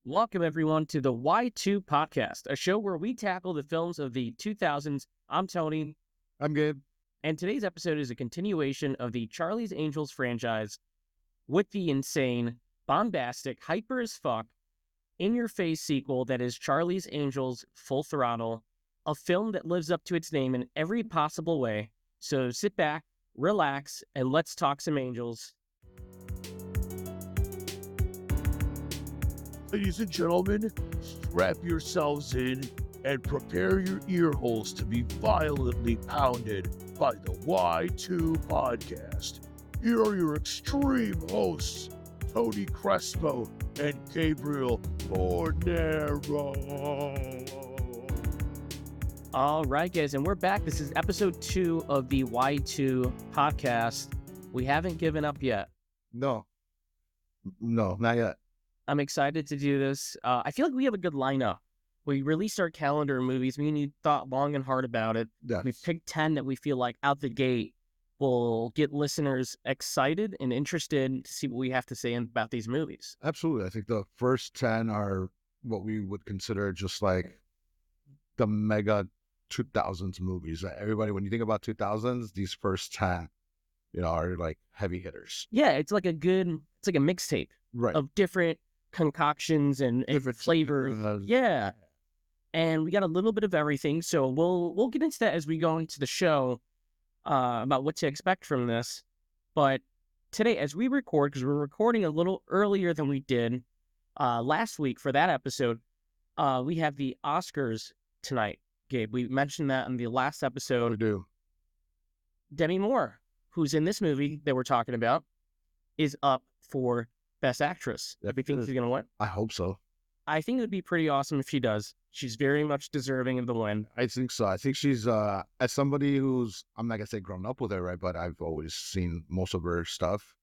Welcome, everyone, to the Y2Podcast, a show where we tackle the films of the 2000s. I'm Tony. I'm Gabe. And today's episode is a continuation of the Charlie's Angels franchise with the insane, bombastic, hyper as fuck, in-your-face sequel that is Charlie's Angels Full Throttle, a film that lives up to its name in every possible way. So sit back, relax, and let's talk some angels. Ladies and gentlemen, strap yourselves in and prepare your ear holes to be violently pounded by the Y2 Podcast. Here are your extreme hosts, Tony Crespo and Gabriel Fornero. All right, guys, and we're back. This is episode 2 of the Y2 Podcast. We haven't given up yet. No, not yet. I'm excited to do this. I feel like we have a good lineup. We released our calendar of movies. Me and you thought long and hard about it. Yes. We picked 10 that we feel like out the gate will get listeners excited and interested to see what we have to say about these movies. Absolutely. I think the first 10 are what we would consider just like the mega 2000s movies. Everybody, when you think about 2000s, these first 10, are like heavy hitters. Yeah, it's like a mixtape of different concoctions and different flavors. Yeah. And we got a little bit of everything. So we'll get into that as we go into the show about what to expect from this. But today, as we record, because we're recording a little earlier than we did last week for that episode, we have the Oscars tonight, Gabe. We mentioned that in the last episode. We do. Demi Moore, who's in this movie that we're talking about, is up for Best Actress. Do you think she's going to win? I hope so. I think it would be pretty awesome if she does. She's very much deserving of the win. I think so. I think she's, as somebody who's, I'm not going to say grown up with her, right? But I've always seen most of her stuff.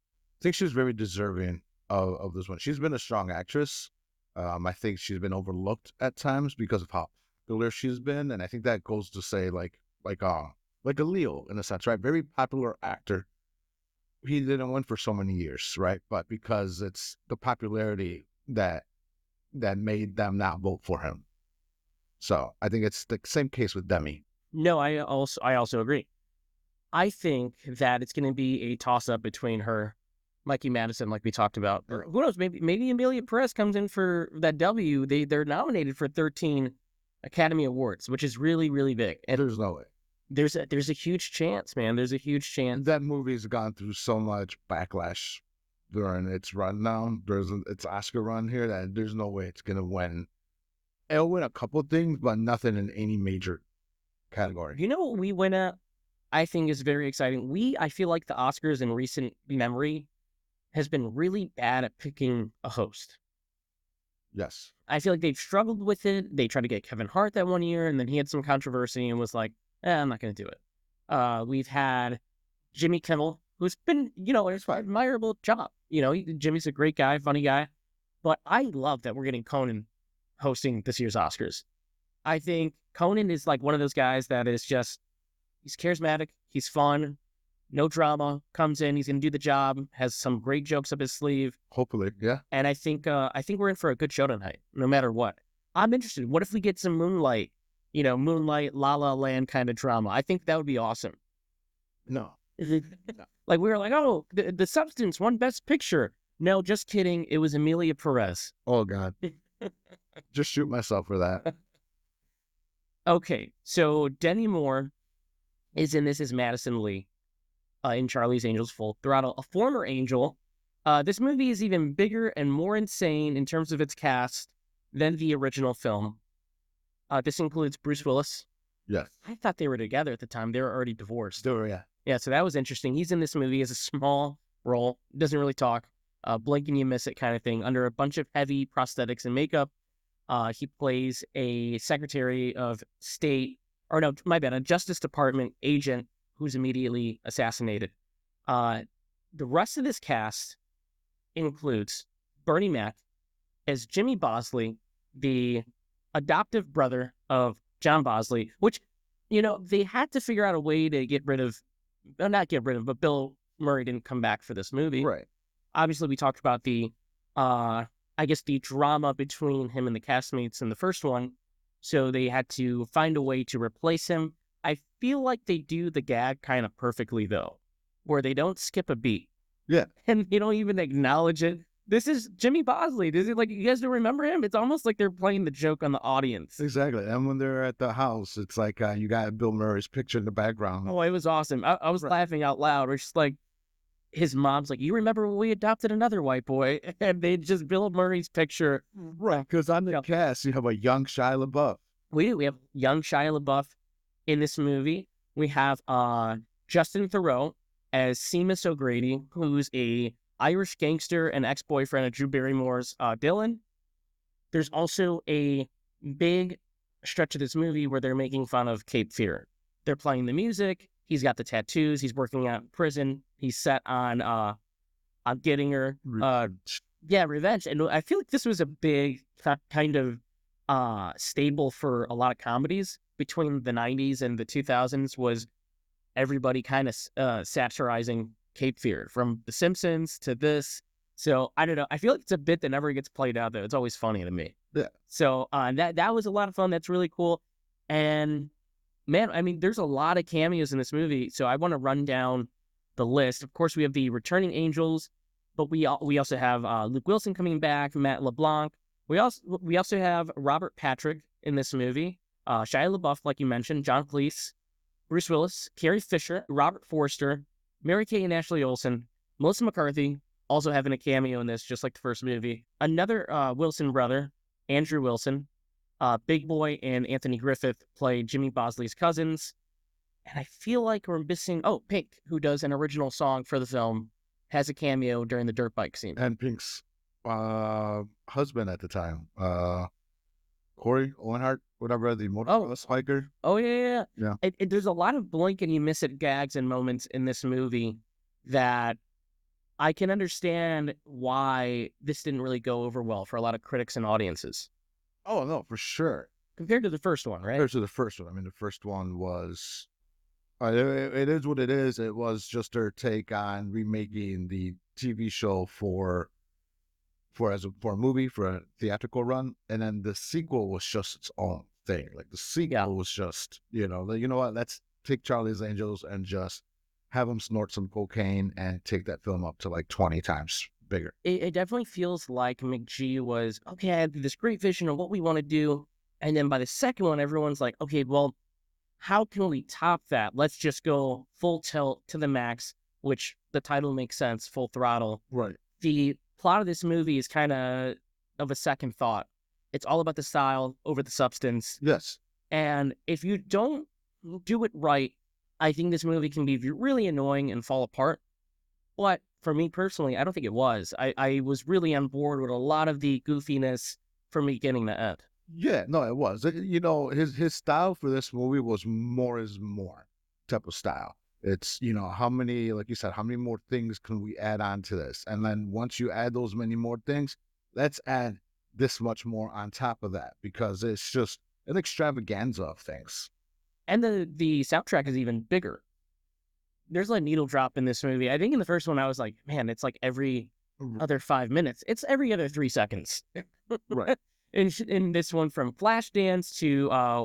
I think she's very deserving of this one. She's been a strong actress. I think she's been overlooked at times because of how popular she's been. And I think that goes to say like a Leo in a sense, right? Very popular actor. He didn't win for so many years, right? But because it's the popularity that made them not vote for him. So I think it's the same case with Demi. No, I also agree. I think that it's going to be a toss-up between her, Mikey Madison, like we talked about. Or who knows? Maybe Amelia Perez comes in for that W. They're nominated for 13 Academy Awards, which is really, really big. And there's no way. There's a huge chance, man. There's a huge chance. That movie's gone through so much backlash during its run now. Its Oscar run here that there's no way it's going to win. It'll win a couple things, but nothing in any major category. You know what we win at? I think is very exciting. I feel like the Oscars in recent memory has been really bad at picking a host. Yes. I feel like they've struggled with it. They tried to get Kevin Hart that one year, and then he had some controversy and was like, I'm not going to do it. We've had Jimmy Kimmel, who's been, it's an admirable job. Jimmy's a great guy, funny guy. But I love that we're getting Conan hosting this year's Oscars. I think Conan is like one of those guys that is just, he's charismatic, he's fun, no drama, comes in, he's going to do the job, has some great jokes up his sleeve. Hopefully, yeah. And I think we're in for a good show tonight, no matter what. I'm interested. What if we get some Moonlight, La La Land kind of drama? I think that would be awesome. No. Like we were like, oh, the Substance won Best Picture. No, just kidding. It was Amelia Perez. Oh, God. Just shoot myself for that. Okay, so Demi Moore is in this as Madison Lee in Charlie's Angels Full Throttle, a former Angel. This movie is even bigger and more insane in terms of its cast than the original film. This includes Bruce Willis. Yes. I thought they were together at the time. They were already divorced. Yeah. Yeah, so that was interesting. He's in this movie as a small role. Doesn't really talk. Blink and you miss it kind of thing. Under a bunch of heavy prosthetics and makeup. He plays a Secretary of State, or no, my bad, a Justice Department agent who's immediately assassinated. The rest of this cast includes Bernie Mac as Jimmy Bosley, the adoptive brother of John Bosley, which, they had to figure out a way to not get rid of, but Bill Murray didn't come back for this movie. Right. Obviously, we talked about the I guess, the drama between him and the castmates in the first one. So they had to find a way to replace him. I feel like they do the gag kind of perfectly, though, where they don't skip a beat. Yeah. And they don't even acknowledge it. This is Jimmy Bosley. This is like, you guys don't remember him? It's almost like they're playing the joke on the audience. Exactly. And when they're at the house, it's like you got Bill Murray's picture in the background. Oh, it was awesome. I was laughing out loud. It's just like, his mom's like, you remember when we adopted another white boy? And they just Bill Murray's picture. Right. Because on the cast, you have a young Shia LaBeouf. We do. We have young Shia LaBeouf in this movie. We have Justin Theroux as Seamus O'Grady, who's a Irish gangster and ex-boyfriend of Drew Barrymore's Dylan. There's also a big stretch of this movie where they're making fun of Cape Fear. They're playing the music. He's got the tattoos. He's working out in prison. He's set on getting her. Revenge. And I feel like this was a big kind of staple for a lot of comedies between the 90s and the 2000s, was everybody kind of satirizing Cape Fear, from The Simpsons to this. So I don't know. I feel like it's a bit that never gets played out, though. It's always funny to me. Yeah. So that was a lot of fun. That's really cool. And man, I mean, there's a lot of cameos in this movie. So I want to run down the list. Of course, we have the returning angels, but we also have Luke Wilson coming back, Matt LeBlanc. We also have Robert Patrick in this movie, Shia LaBeouf, like you mentioned, John Cleese, Bruce Willis, Carrie Fisher, Robert Forster, Mary Kay and Ashley Olsen, Melissa McCarthy, also having a cameo in this, just like the first movie. Another Wilson brother, Andrew Wilson, Big Boy and Anthony Griffith play Jimmy Bosley's cousins. And I feel like we're missing, Pink, who does an original song for the film, has a cameo during the dirt bike scene. And Pink's husband at the time, Corey Owenhart, whatever, the motorcyclist hiker. Oh, yeah. Yeah. There's a lot of blink and you miss it gags and moments in this movie that I can understand why this didn't really go over well for a lot of critics and audiences. Oh, no, for sure. Compared to the first one, right? Compared to the first one. I mean, the first one was, it is what it is. It was just their take on remaking the TV show for a movie, for a theatrical run. And then the sequel was just its own thing. Like the sequel was just, you know what, let's take Charlie's Angels and just have them snort some cocaine and take that film up to like 20 times bigger. It definitely feels like McG was, okay, I had this great vision of what we want to do. And then by the second one, everyone's like, okay, well, how can we top that? Let's just go full tilt to the max, which the title makes sense, Full Throttle. Right. The plot of this movie is kind of a second thought. It's all about the style over the substance. Yes. And if you don't do it right, I think this movie can be really annoying and fall apart. But for me personally, I don't think it was. I was really on board with a lot of the goofiness from beginning to end. Yeah, no, it was. His style for this movie was more is more type of style. It's, how many, like you said, how many more things can we add on to this? And then once you add those many more things, let's add this much more on top of that, because it's just an extravaganza of things. And the soundtrack is even bigger. There's a needle drop in this movie. I think in the first one, I was like, man, it's like every other 5 minutes. It's every other 3 seconds. Right. In this one, from Flashdance to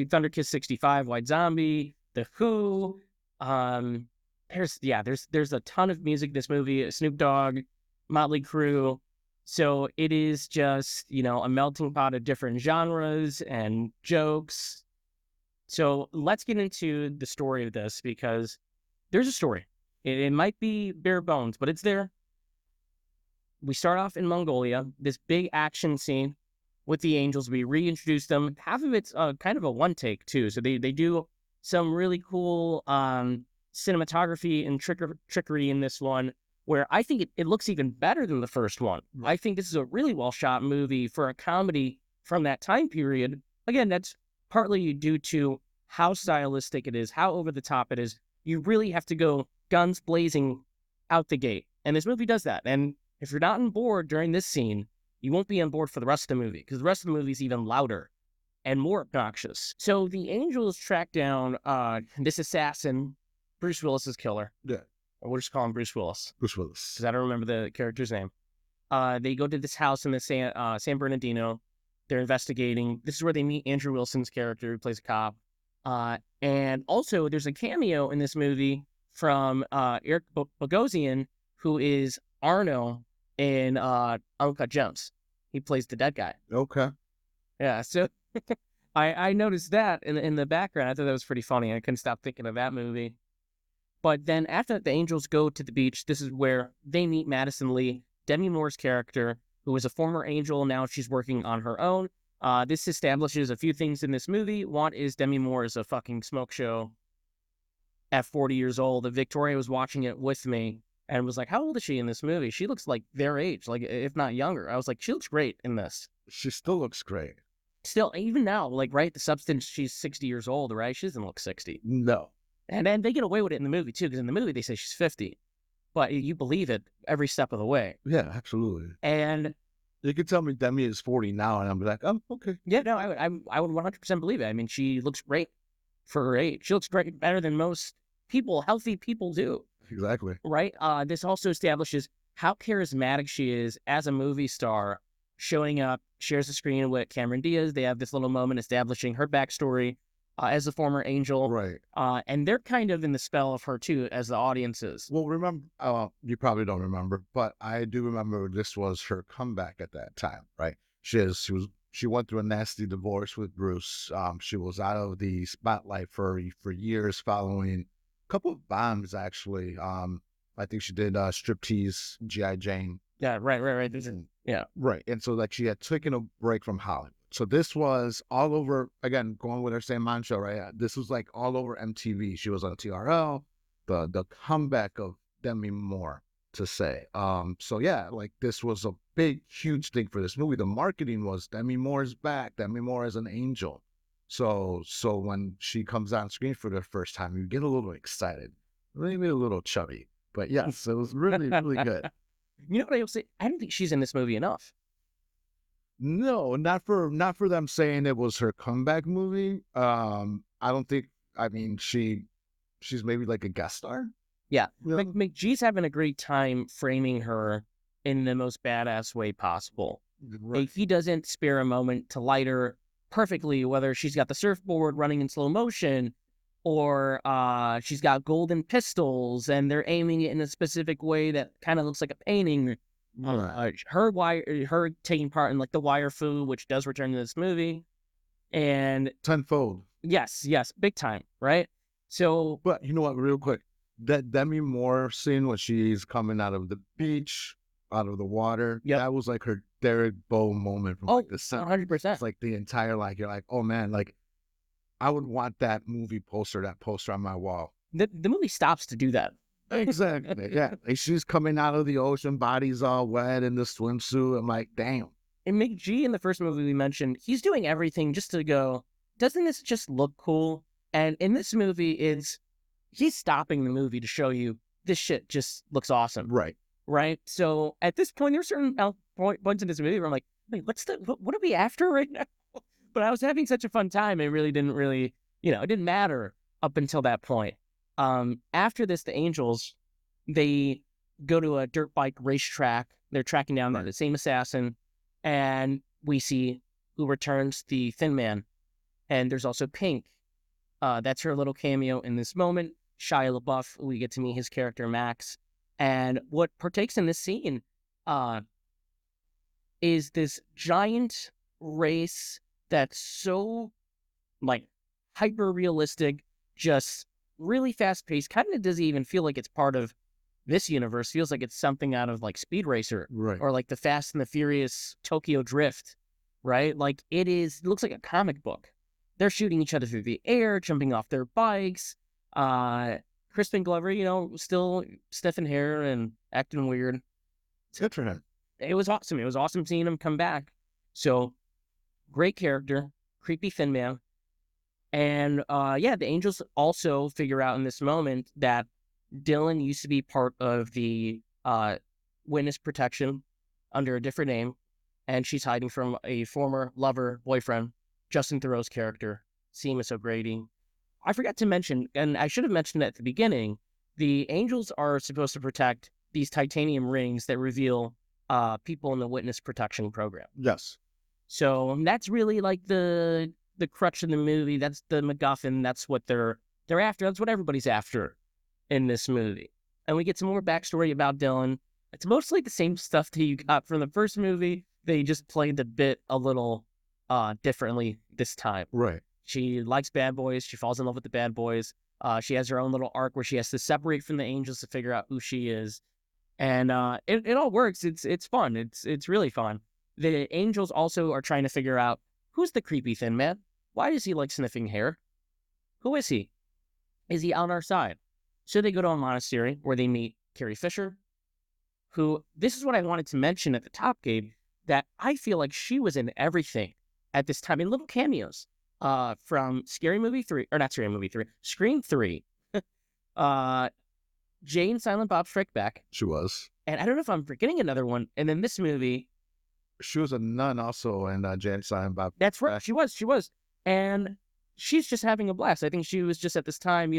Thunder Kiss 65, White Zombie, The Who. There's a ton of music in this movie. Snoop Dogg, Motley Crue. So it is just, a melting pot of different genres and jokes. So let's get into the story of this, because there's a story. It might be bare bones, but it's there. We start off in Mongolia, this big action scene with the Angels. We reintroduce them. Half of it's kind of a one take too. So they do some really cool cinematography and trickery in this one, where I think it looks even better than the first one. I think this is a really well shot movie for a comedy from that time period. Again, that's partly due to how stylistic it is, how over the top it is. You really have to go guns blazing out the gate. And this movie does that. And if you're not on board during this scene, you won't be on board for the rest of the movie, because the rest of the movie is even louder and more obnoxious. So the Angels track down this assassin, Bruce Willis's killer. Yeah. we'll just call him Bruce Willis, Bruce Willis. because I don't remember the character's name. They go to this house in the San Bernardino. They're investigating. This is where they meet Andrew Wilson's character, who plays a cop. And also, there's a cameo in this movie from Eric Bogosian, who is Arno in Uncut Gems. He plays the dead guy. Okay. Yeah, so I noticed that in the background. I thought that was pretty funny. I couldn't stop thinking of that movie. But then after the Angels go to the beach, this is where they meet Madison Lee, Demi Moore's character, who was a former Angel. Now she's working on her own. This establishes a few things in this movie. One is Demi Moore is a fucking smoke show at 40 years old. Victoria was watching it with me and was like, how old is she in this movie? She looks like their age, like if not younger. I was like, she looks great in this. She still looks great. Still, even now, like, right, the substance, she's 60 years old, right? She doesn't look 60. No. And then they get away with it in the movie, too, because in the movie they say she's 50. But you believe it every step of the way. Yeah, absolutely. And you could tell me Demi is 40 now, and I'm like, oh, okay. Yeah, no, I would 100% believe it. I mean, she looks great for her age. She looks great, better than most people, healthy people do. Exactly. Right? This also establishes how charismatic she is as a movie star, showing up, shares the screen with Cameron Diaz. They have this little moment establishing her backstory as a former Angel. Right. And they're kind of in the spell of her, too, as the audience is. Well, remember, you probably don't remember, but I do remember this was her comeback at that time, right? She went through a nasty divorce with Bruce. She was out of the spotlight for years following a couple of bombs, actually. I think she did Striptease, G.I. Jane. Yeah, right. Yeah. Right. And so like she had taken a break from Hollywood. So this was all over, again, going with her same mantra, right? This was like all over MTV. She was on TRL, the comeback of Demi Moore, to say. So yeah, like this was a big, huge thing for this movie. The marketing was Demi Moore's back, Demi Moore as an angel. So when she comes on screen for the first time, you get a little excited, maybe a little chubby. But yes, it was really, really good. You know what I will say? I don't think she's in this movie enough. No, not for them saying it was her comeback movie. I don't think. I mean, she's maybe like a guest star. Yeah, You know? McGee's having a great time framing her in the most badass way possible. Right. He doesn't spare a moment to light her perfectly, whether she's got the surfboard running in slow motion or she's got golden pistols and they're aiming it in a specific way that kind of looks like a painting. Her taking part in like the wire fu, which does return to this movie, and Tenfold. yes, big time, right? So, But you know what? Real quick, that Demi Moore scene when she's coming out of the beach, out of the water, that was like her Derek Bow moment from like the 100%. It's like the entire you're like, oh man, like I would want that poster on my wall. The movie stops to do that. Exactly. Yeah. Like she's coming out of the ocean, body's all wet in the swimsuit. I'm like, damn. And McG in the first movie we mentioned, he's doing everything just to go, doesn't this just look cool? And in this movie, he's stopping the movie to show you this shit just looks awesome. Right? So at this point, there's certain points in this movie where I'm like, wait, what are we after right now? But I was having such a fun time. It really didn't it didn't matter up until that point. After this, the Angels, they go to a dirt bike racetrack. They're tracking down the same assassin. And we see who returns the Thin Man. And there's also Pink. That's her little cameo in this moment. Shia LaBeouf, we get to meet his character, Max. And what partakes in this scene is this giant race that's so, like, hyper-realistic, just really fast-paced. Kind of doesn't even feel like it's part of this universe. Feels like it's something out of, like, Speed Racer. Or, like, the Fast and the Furious Tokyo Drift, right? Like, it looks like a comic book. They're shooting each other through the air, jumping off their bikes. Crispin Glover, still sniffing hair and acting weird. It's good for him. It was awesome. It was awesome seeing him come back. So, great character, creepy Thin Man. And, the Angels also figure out in this moment that Dylan used to be part of the witness protection under a different name, and she's hiding from a former lover, boyfriend, Justin Theroux's character, Seamus O'Grady. I forgot to mention, and I should have mentioned it at the beginning, The angels are supposed to protect these titanium rings that reveal people in the witness protection program. Yes. So that's really like the crutch in the movie. That's the MacGuffin. That's what they're after. That's what everybody's after in this movie. And we get some more backstory about Dylan. It's mostly the same stuff that you got from the first movie. They just played the bit a little differently this time. Right. She likes bad boys. She falls in love with the bad boys. She has her own little arc where she has to separate from the angels to figure out who she is. And it all works. It's fun. It's really fun. The angels also are trying to figure out who's the creepy thin man. Why does he like sniffing hair? Who is he? Is he on our side? So they go to a monastery where they meet Carrie Fisher, who, this is what I wanted to mention at the top, Gabe, that I feel like she was in everything at this time in little cameos from Scream 3, Jane Silent Bob Strike Back. She was. And I don't know if I'm forgetting another one. And then this movie. She was a nun also in Jane Silent Bob. That's right. She was. And she's just having a blast. I think she was just at this time,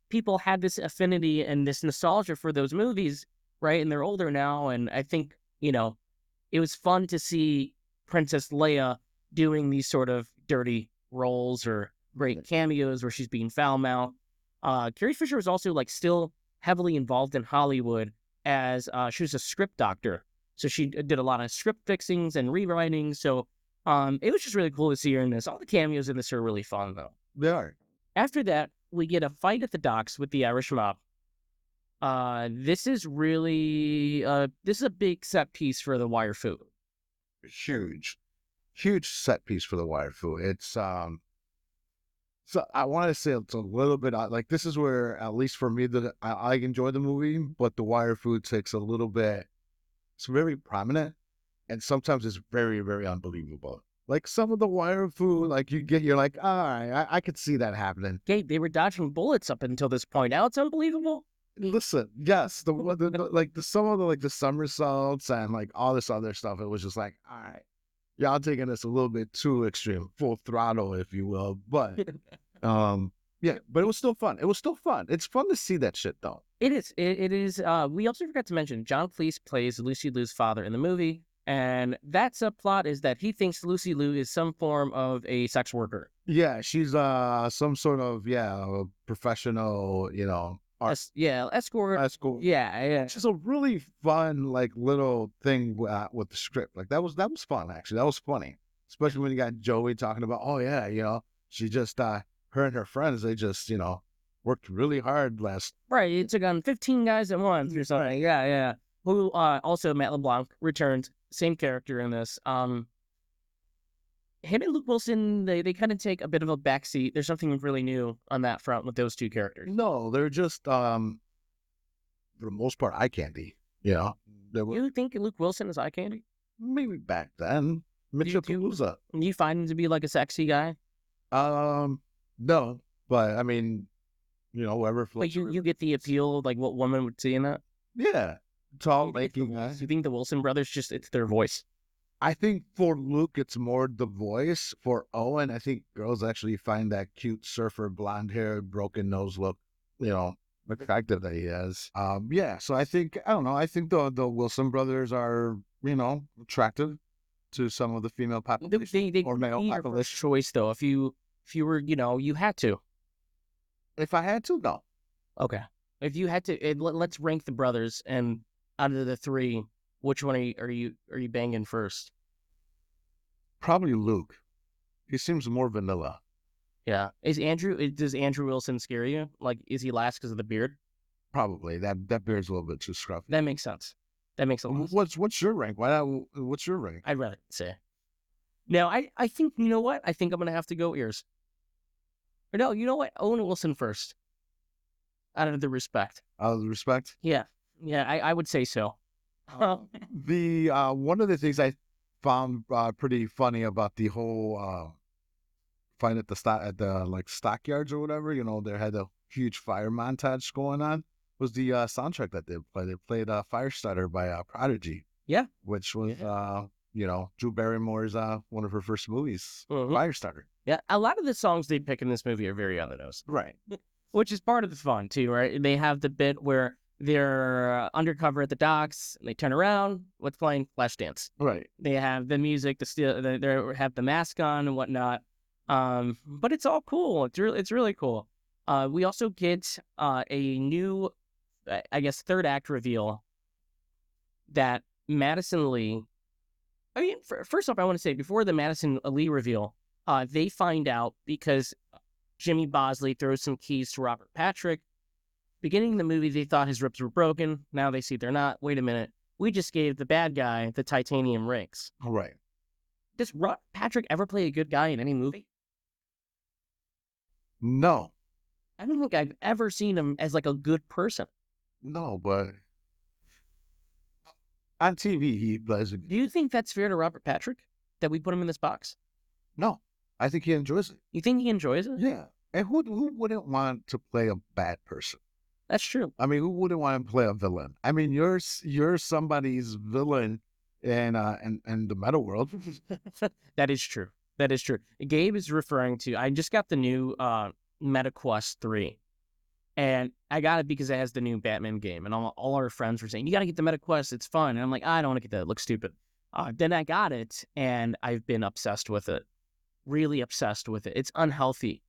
people had this affinity and this nostalgia for those movies, right? And they're older now. And I think, it was fun to see Princess Leia doing these sort of dirty roles or great cameos where she's being foul-mouthed. Carrie Fisher was also still heavily involved in Hollywood as she was a script doctor. So she did a lot of script fixings and rewriting. So it was just really cool to see her in this. All the cameos in this are really fun, though. They are. After that, we get a fight at the docks with the Irish mob. This is really this is a big set piece for the wire fu. Huge set piece for the wire fu. It's so I want to say it's a little bit this is where, at least for me, that I enjoy the movie, but the wire fu takes a little bit. It's very prominent, and sometimes it's very, very unbelievable. Like some of the wire fu, you're like, all right, I could see that happening. Gabe, they were dodging bullets up until this point. Now it's unbelievable. Listen, yes, some of the somersaults and all this other stuff. It was just like, all right, y'all taking this a little bit too extreme, full throttle, if you will. But yeah, but it was still fun. It's fun to see that shit, though. It is. It is. We also forgot to mention John Cleese plays Lucy Liu's father in the movie, and that subplot is that he thinks Lucy Liu is some form of a sex worker. Yeah, she's some sort of professional, escort. Escort. Yeah. It's just a really fun little thing with the script. That was fun, actually. That was funny, especially when you got Joey talking about, oh yeah, she just her and her friends, they just worked really hard last. Right, it took on 15 guys at once or something. Yeah. Who also Matt LeBlanc returned, same character in this. Him and Luke Wilson, they kind of take a bit of a backseat. There's something really new on that front with those two characters. No, they're just for the most part eye candy. You think Luke Wilson is eye candy? Maybe back then. Mitchapalooza. You find him to be like a sexy guy? No, but I mean, whoever. You get the appeal, what woman would see in that? Yeah, tall, lanky guy. You think the Wilson brothers it's their voice? I think for Luke, it's more the voice. For Owen, I think girls actually find that cute surfer, blonde hair, broken nose look, attractive that he has. Yeah. So I don't know. I think the Wilson brothers are, attractive to some of the female population or male population. Choice though, if you were, you had to. If I had to, no. Okay. If you had to, let's rank the brothers, and out of the three, which one are you banging first? Probably Luke. He seems more vanilla. Yeah. Does Andrew Wilson scare you? Is he last because of the beard? Probably. That beard's a little bit too scruffy. That makes sense. That makes a lot of sense. What's your rank? What's your rank? I'd rather say. Now, I think, you know what? I think I'm going to have to go ears. Or no, you know what? Owen Wilson first. Out of the respect. Out of the respect? Yeah. Yeah, I would say so. The one of the things I found pretty funny about the whole fight at the stockyards or whatever, they had a huge fire montage going on, was the soundtrack that they played. They played Firestarter by Prodigy. Yeah. Which was Drew Barrymore's one of her first movies, Firestarter. Yeah, a lot of the songs they pick in this movie are very on the nose. Right. which is part of the fun too, right? They have the bit where they're undercover at the docks. And they turn around. What's playing? Flashdance. Right. They have the music, they have the mask on and whatnot. But it's all cool. It's really cool. We also get a new, I guess, third act reveal that Madison Lee. I mean, first off, I want to say before the Madison Lee reveal, they find out because Jimmy Bosley throws some keys to Robert Patrick. Beginning of the movie, they thought his ribs were broken. Now they see they're not. Wait a minute. We just gave the bad guy the titanium rings. Right. Does Robert Patrick ever play a good guy in any movie? No. I don't think I've ever seen him as like a good person. No, but on TV, he does. Do you think that's fair to Robert Patrick that we put him in this box? No, I think he enjoys it. You think he enjoys it? Yeah. And who wouldn't want to play a bad person? That's true. I mean, who wouldn't want to play a villain? I mean, you're somebody's villain in the meta world. That is true. That is true. Gabe is referring to, I just got the new MetaQuest 3. And I got it because it has the new Batman game. And all our friends were saying, you got to get the MetaQuest. It's fun. And I'm like, I don't want to get that. It looks stupid. Then I got it, and I've been obsessed with it. Really obsessed with it. It's unhealthy.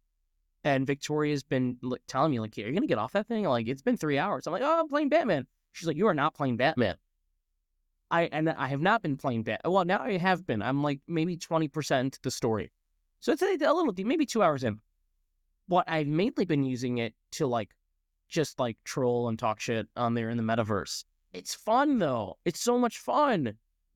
And Victoria's been telling me, like, are you going to get off that thing? Like, it's been 3 hours. I'm like, oh, I'm playing Batman. She's like, you are not playing Batman. I have not been playing Batman. Well, now I have been. I'm like maybe 20% the story. So it's a little deep, maybe 2 hours in. But I've mainly been using it to like, just like troll and talk shit on there in the metaverse. It's fun though. It's so much fun.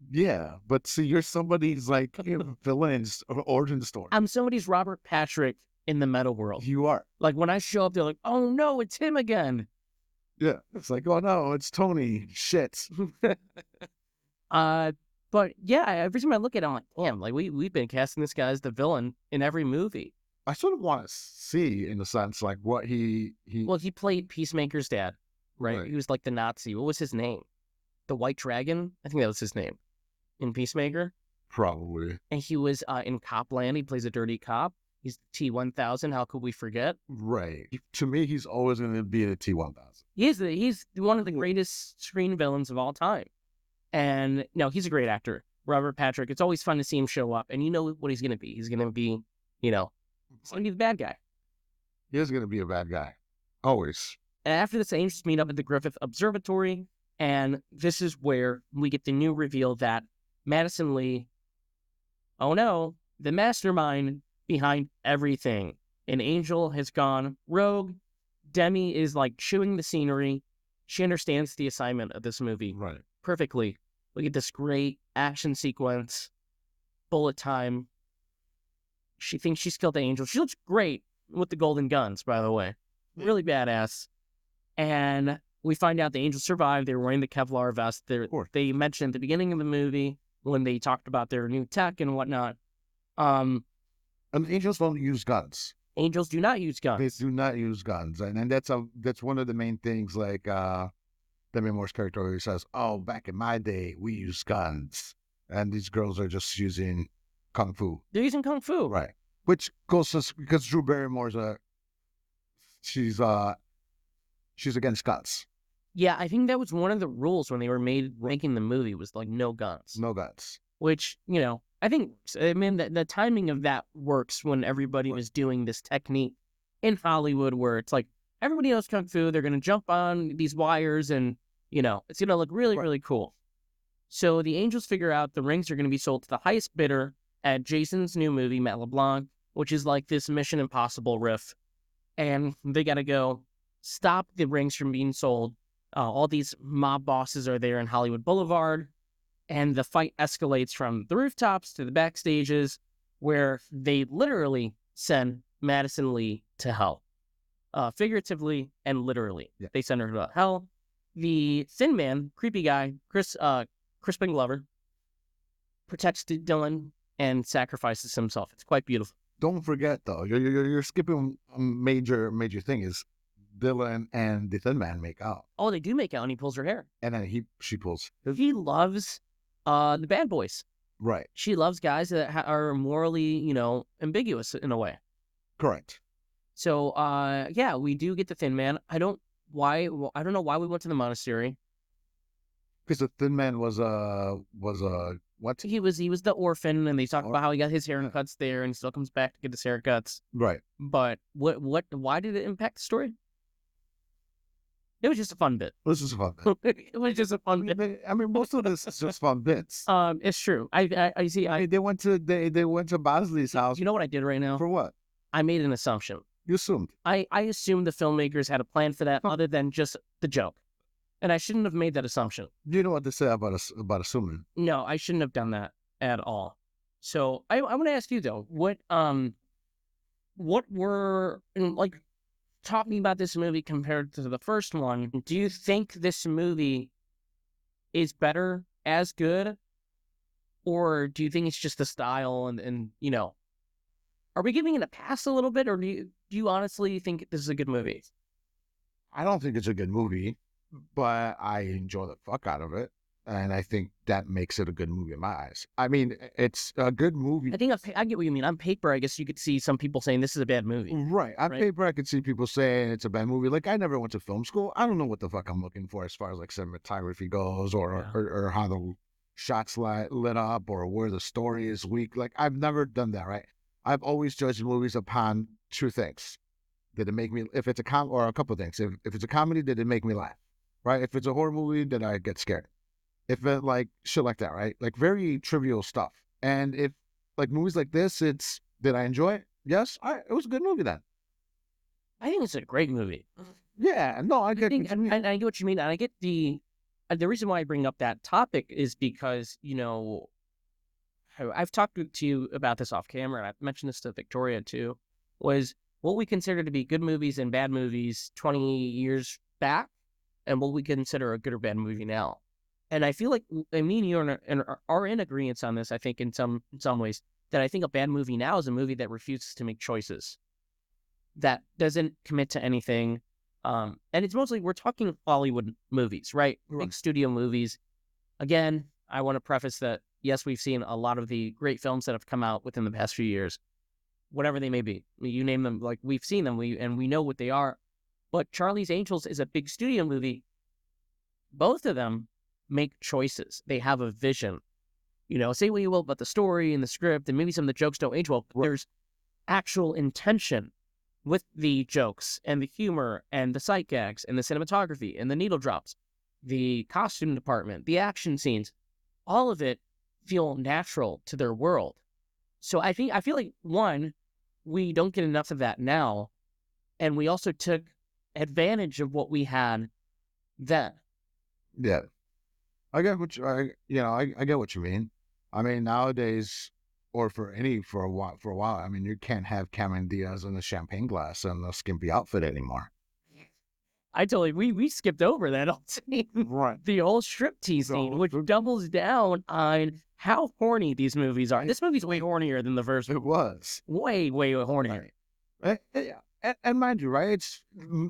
Yeah, but see, you're somebody's like villain's origin story. I'm somebody's Robert Patrick in the meta world. You are. Like when I show up, they're like, "Oh no, it's him again." Yeah, it's like, oh no, it's Tony. Shit. But yeah, every time I look at it, I'm like, damn, like we've been casting this guy as the villain in every movie. I sort of want to see, in a sense, like what he. Well, he played Peacemaker's dad, right? Right. He was like the Nazi. What was his name? The White Dragon? I think that was his name in Peacemaker. Probably. And he was in Copland. He plays a dirty cop. He's T-1000. How could we forget? Right. To me, he's always going to be the T-1000. He's one of the greatest screen villains of all time. And no, he's a great actor. Robert Patrick. It's always fun to see him show up. And you know what he's going to be. He's going to be, he's going to be the bad guy. He is going to be a bad guy. Always. And after this, the Angels meet up at the Griffith Observatory. And this is where we get the new reveal that Madison Lee, oh no, the mastermind behind everything. An angel has gone rogue. Demi is like chewing the scenery. She understands the assignment of this movie perfectly. We get this great action sequence, bullet time. She thinks she's killed the angel. She looks great with the golden guns, by the way. Really badass. And we find out the angels survived. They were wearing the Kevlar vest. They mentioned at the beginning of the movie when they talked about their new tech and whatnot. And angels don't use guns. Angels do not use guns. They do not use guns. And that's one of the main things, like Demi Moore's character always says, oh, back in my day, we used guns. And these girls are just using Kung Fu. They're using Kung Fu. Right. Which goes to, because Drew Barrymore's she's against guns. Yeah, I think that was one of the rules when they were making the movie was like no guns. No guns. Which, I think, the timing of that works when everybody was doing this technique in Hollywood where it's like, everybody knows Kung Fu, they're going to jump on these wires and, it's going to look really, really cool. So the angels figure out the rings are going to be sold to the highest bidder at Jason's new movie, Matt LeBlanc, which is like this Mission Impossible riff. And they got to go stop the rings from being sold. All these mob bosses are there in Hollywood Boulevard. And the fight escalates from the rooftops to the backstages where they literally send Madison Lee to hell. Figuratively and literally. Yeah. They send her to hell. The Thin Man, creepy guy, Crispin Glover, protects Dylan and sacrifices himself. It's quite beautiful. Don't forget, though, you're skipping a major thing is Dylan and the Thin Man make out. Oh, they do make out, and he pulls her hair. And then she pulls. He loves the bad boys. Right. She loves guys that are morally, ambiguous in a way. Correct. So, yeah, we do get the Thin Man. I don't know why we went to the monastery. Because the Thin Man was what? He was the orphan, and they talk Or- about how he got his yeah. haircuts there, and he still comes back to get his haircuts. Right. But why did it impact the story? It was just a fun bit. This is fun. It was just a fun bit. I mean, most of this is just fun bits. It's true. I see. I mean, they went to Bosley's house. You know what I did right now? For what? I made an assumption. You assumed. I assumed the filmmakers had a plan for that other than just the joke. And I shouldn't have made that assumption. You know what they say about assuming. No, I shouldn't have done that at all. So I want to ask you though, what were like talking about this movie compared to the first one? Do you think this movie is better, as good, or do you think it's just the style and you know? Are we giving it a pass a little bit, or do you honestly think this is a good movie? I don't think it's a good movie, but I enjoy the fuck out of it, and I think that makes it a good movie in my eyes. I mean, it's a good movie. I think I get what you mean. On paper, I guess you could see some people saying this is a bad movie. Right. On Right. paper, I could see people saying it's a bad movie. Like, I never went to film school. I don't know what the fuck I'm looking for as far as like cinematography goes, or how the shots lit up, or where the story is weak. Like, I've never done that, right? I've always judged movies upon two things. Did it make me, if it's or a couple of things. If it's a comedy, did it make me laugh? Right? If it's a horror movie, did I get scared? If it like shit like that, right? Like very trivial stuff. And if like movies like this, did I enjoy it? Yes, it was a good movie then. I think it's a great movie. Yeah, no, I get. I get what you mean, and I get the reason why I bring up that topic is because, you know, I've talked to you about this off camera, and I've mentioned this to Victoria too, was what we consider to be good movies and bad movies 20 years back, and what we consider a good or bad movie now. And I feel like me and you are in agreement on this, I think, in some ways, that I think a bad movie now is a movie that refuses to make choices, that doesn't commit to anything. And it's mostly, we're talking Hollywood movies, right? Big studio movies. Again, I want to preface that, yes, we've seen a lot of the great films that have come out within the past few years, whatever they may be. You name them, like, we've seen them, and we know what they are. But Charlie's Angels is a big studio movie. Both of them make choices. They have a vision. You know, say what you will about the story and the script, and maybe some of the jokes don't age well, but there's actual intention with the jokes and the humor and the sight gags and the cinematography and the needle drops, the costume department, the action scenes. All of it feel natural to their world. So I feel like, one, we don't get enough of that now, and we also took advantage of what we had then. Yeah, I get what I get what you mean. I mean, nowadays, or for a while, I mean, you can't have Cameron Diaz in a champagne glass and a skimpy outfit anymore. We skipped over that whole scene. Right. The whole striptease scene, which doubles down on how horny these movies are. This movie's way hornier than the first one. It was. Way hornier. And mind you, right?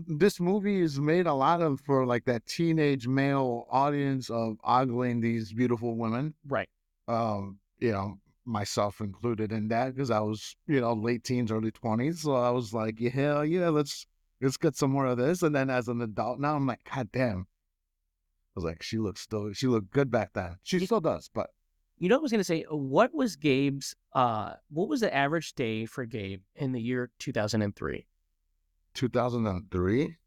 This movie is made a lot of for like that teenage male audience of ogling these beautiful women. Right. You know, myself included in that, because I was, late teens, early 20s. So I was like, hell yeah, let's get some more of this. And then as an adult now, I'm like, God damn. I was like, she looked good back then. She still does, but. You know what I was going to say? What was the average day for Gabe in the year 2003? 2003?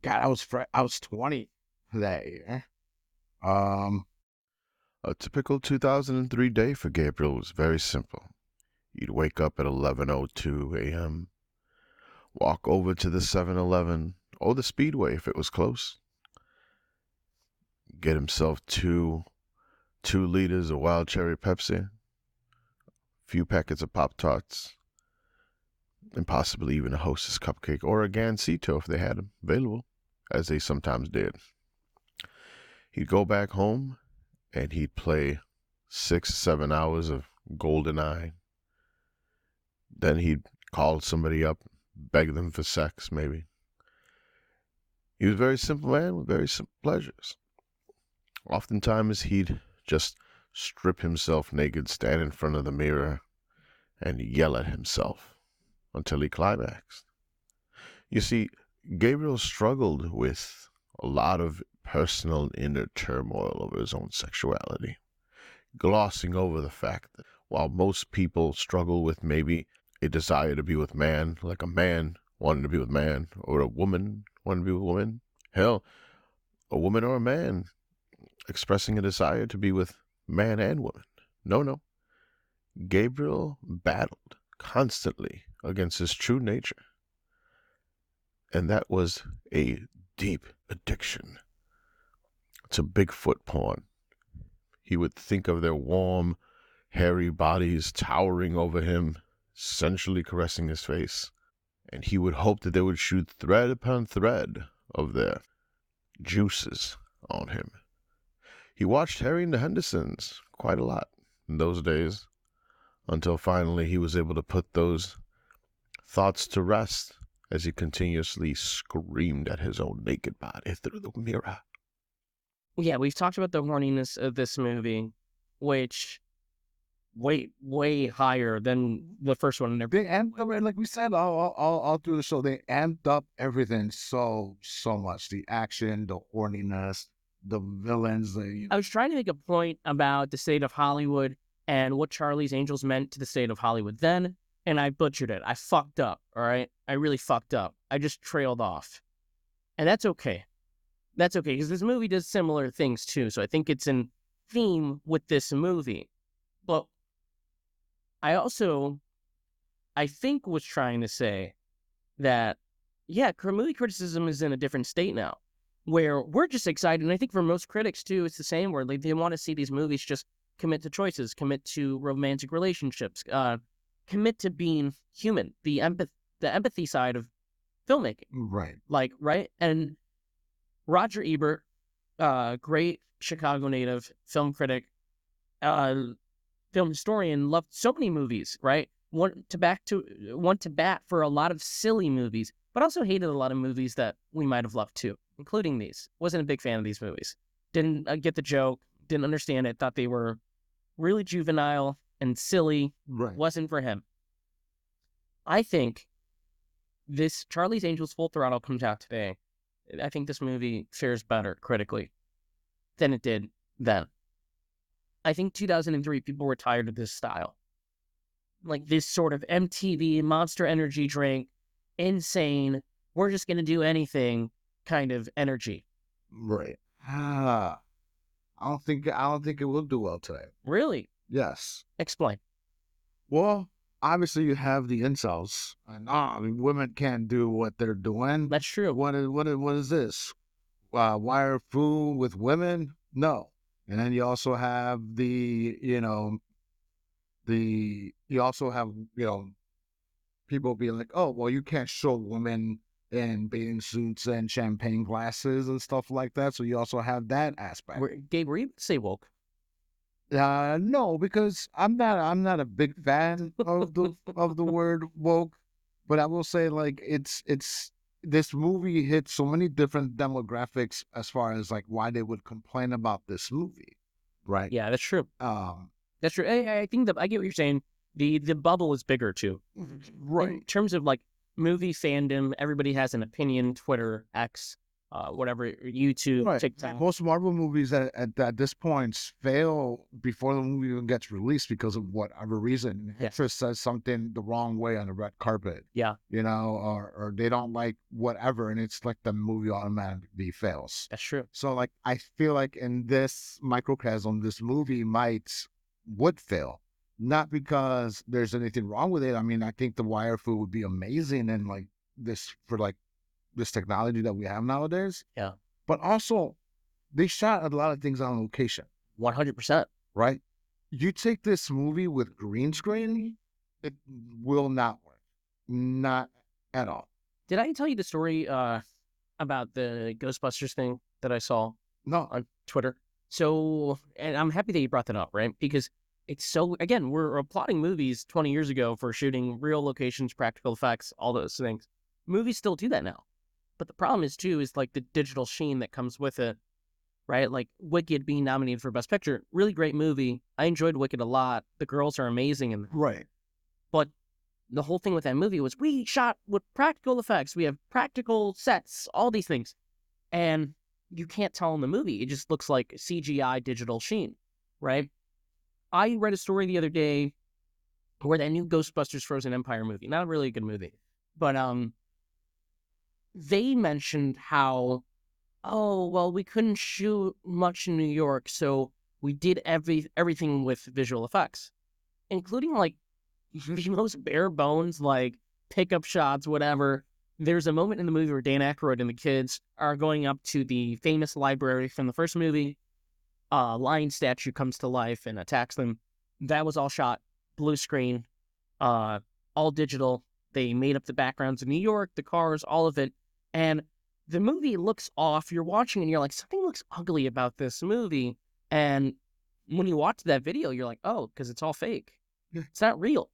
God, I was 20 that year. A typical 2003 day for Gabriel was very simple. He'd wake up at 11:02 a.m., walk over to the 7-Eleven or the Speedway if it was close, get himself two 2 liters of wild cherry Pepsi, a few packets of Pop-Tarts, and possibly even a Hostess cupcake or a Gansito if they had them available, as they sometimes did. He'd go back home and he'd play 6-7 hours of GoldenEye. Then he'd call somebody up, beg them for sex, maybe. He was a very simple man with very simple pleasures. Oftentimes he'd just strip himself naked, stand in front of the mirror, and yell at himself until he climaxed. You see, Gabriel struggled with a lot of personal inner turmoil over his own sexuality, glossing over the fact that while most people struggle with maybe a desire to be with man, like a man wanting to be with man, or a woman wanting to be with a woman, hell, a woman or a man expressing a desire to be with man and woman. No. Gabriel battled constantly against his true nature, and that was a deep addiction to Bigfoot porn. He would think of their warm, hairy bodies towering over him, sensually caressing his face, and he would hope that they would shoot thread upon thread of their juices on him. He watched Harry and the Hendersons quite a lot in those days, until finally he was able to put those thoughts to rest as he continuously screamed at his own naked body through the mirror. Yeah, we've talked about the horniness of this movie, which way higher than the first one. They amped up, like we said, all through the show, they amped up everything so much. The action, the horniness, the villains. I was trying to make a point about the state of Hollywood and what Charlie's Angels meant to the state of Hollywood then, and I butchered it. I fucked up, all right? I really fucked up. I just trailed off. And that's okay. That's okay, because this movie does similar things too, so I think it's in theme with this movie. But I think was trying to say that, yeah, movie criticism is in a different state now, where we're just excited, and I think for most critics too, it's the same, where they want to see these movies just commit to choices, commit to romantic relationships, commit to being human, the empathy side of filmmaking. Right. Right? And Roger Ebert, great Chicago native, film critic, film historian, loved so many movies, right? Went to bat for a lot of silly movies, but also hated a lot of movies that we might have loved too, including these. Wasn't a big fan of these movies. Didn't get the joke, didn't understand it, thought they were really juvenile and silly. Right. Wasn't for him. I think this Charlie's Angels Full Throttle comes out today. I think this movie fares better critically than it did then. I think 2003, people were tired of this style. Like this sort of MTV Monster Energy drink, insane, we're just going to do anything kind of energy. Right. I don't think it will do well today. Really? Yes. Explain. Well, obviously you have the incels, and I mean, women can't do what they're doing. That's true. What is this? Wire food with women? No. And then you also have people being like, oh, well, you can't show women in bathing suits and champagne glasses and stuff like that. So you also have that aspect. Gabe, were you say woke? No, because I'm not a big fan of the word woke, but I will say, like, it's this movie hits so many different demographics as far as like why they would complain about this movie, right? Yeah, that's true. That's true. I think I get what you're saying. The bubble is bigger too, right? In terms of like movie fandom, everybody has an opinion. Twitter, X, whatever, YouTube, Right. TikTok. Most Marvel movies at this point fail before the movie even gets released because of whatever reason. Yeah. Actress says something the wrong way on the red carpet. Yeah. Or they don't like whatever, and it's like the movie automatically fails. That's true. So like I feel like in this microcosm, this movie would fail. Not because there's anything wrong with it. I mean, I think the wire food would be amazing and like this technology that we have nowadays. Yeah. But also, they shot a lot of things on location. 100%. Right? You take this movie with green screen, it will not work. Not at all. Did I tell you the story about the Ghostbusters thing that I saw No. on Twitter? So, and I'm happy that you brought that up, right? Because it's so, again, we're applauding movies 20 years ago for shooting real locations, practical effects, all those things. Movies still do that now. But the problem is like the digital sheen that comes with it, right? Like Wicked being nominated for Best Picture, really great movie. I enjoyed Wicked a lot. The girls are amazing. Right. But the whole thing with that movie was we shot with practical effects. We have practical sets, all these things. And you can't tell in the movie. It just looks like CGI digital sheen, right? I read a story the other day where that new Ghostbusters Frozen Empire movie, not really a good movie, but they mentioned how, oh, well, we couldn't shoot much in New York, so we did everything with visual effects, including like the most bare bones, like pickup shots, whatever. There's a moment in the movie where Dan Aykroyd and the kids are going up to the famous library from the first movie. Lion statue comes to life and attacks them. That was all shot blue screen, all digital. They made up the backgrounds of New York, the cars, all of it. And the movie looks off. You're watching and you're like, something looks ugly about this movie. And when you watch that video, you're like, oh, because it's all fake. It's not real.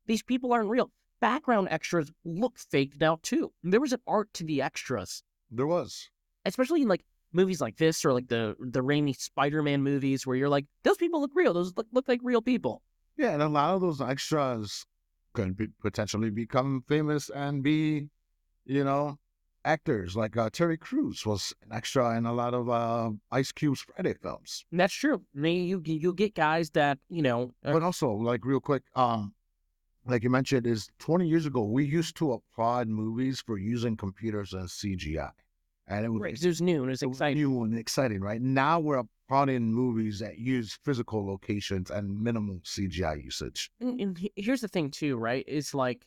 These people aren't real. Background extras look fake now, too. There was an art to the extras. There was. Especially in like movies like this or like the Raimi Spider-Man movies where you're like, those people look real. Those look like real people. Yeah, and a lot of those extras could potentially become famous and be, actors. Like Terry Crews was an extra in a lot of Ice Cube's Friday films. And that's true. I mean, you get guys that, But also, like real quick, like you mentioned, is 20 years ago, we used to applaud movies for using computers and CGI. And it was, right, 'cause it was new and it was exciting. New and exciting, right? Now we're applauding movies that use physical locations and minimal CGI usage. And here's the thing, too, right? It's like,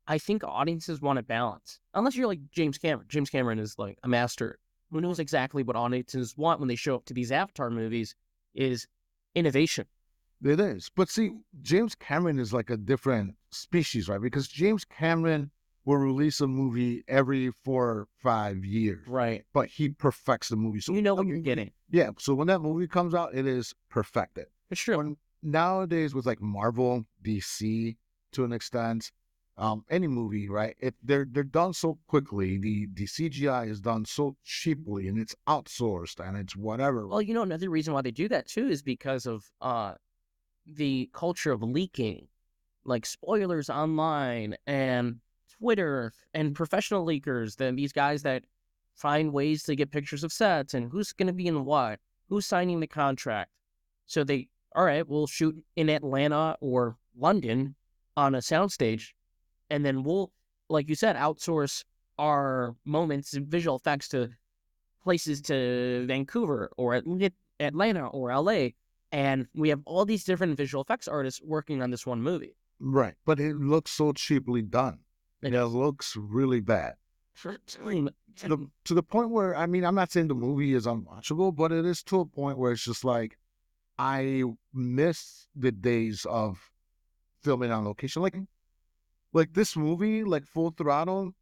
I think audiences want a balance. Unless you're like James Cameron. James Cameron is like a master who knows exactly what audiences want when they show up to these Avatar movies is innovation. It is. But see, James Cameron is like a different species, right? Because James Cameron will release a movie every 4 or 5 years. Right. But he perfects the movie. So you know what you're getting. Yeah. So when that movie comes out, it is perfected. It's true. When, nowadays with like Marvel, DC, to an extent, any movie, right? They're done so quickly. The CGI is done so cheaply and it's outsourced and it's whatever. Well, another reason why they do that too is because of the culture of leaking, like spoilers online and Twitter and professional leakers, then these guys that find ways to get pictures of sets and who's going to be in what, who's signing the contract. So all right, we'll shoot in Atlanta or London on a soundstage, and then we'll, like you said, outsource our moments and visual effects to places to Vancouver or Atlanta or LA. And we have all these different visual effects artists working on this one movie. Right. But it looks so cheaply done. It looks really bad. To the point where, I mean, I'm not saying the movie is unwatchable, but it is to a point where it's just like, I miss the days of filming on location. Like this movie, like Full Throttle,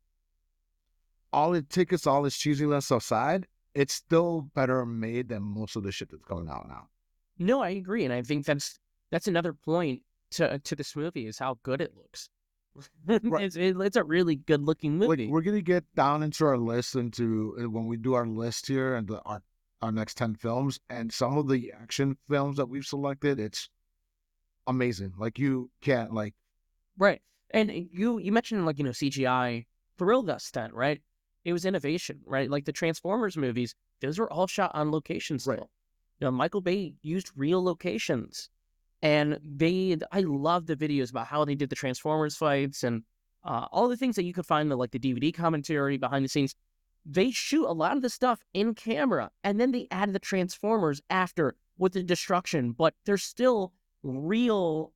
all its cheesiness aside, it's still better made than most of the shit that's coming out now. No, I agree, and I think that's another point to this movie is how good it looks. Right. It's a really good looking movie. Like, we're gonna get down into our list when we do our list here and our next 10 films, and some of the action films that we've selected, it's amazing. Like you can't right. And you mentioned CGI thrilled us then, right? It was innovation, right? Like the Transformers movies, those were all shot on location still. Right. Michael Bay used real locations, and I love the videos about how they did the Transformers fights and all the things that you could find in the DVD commentary behind the scenes. They shoot a lot of the stuff in camera, and then they add the Transformers after with the destruction, but there's still real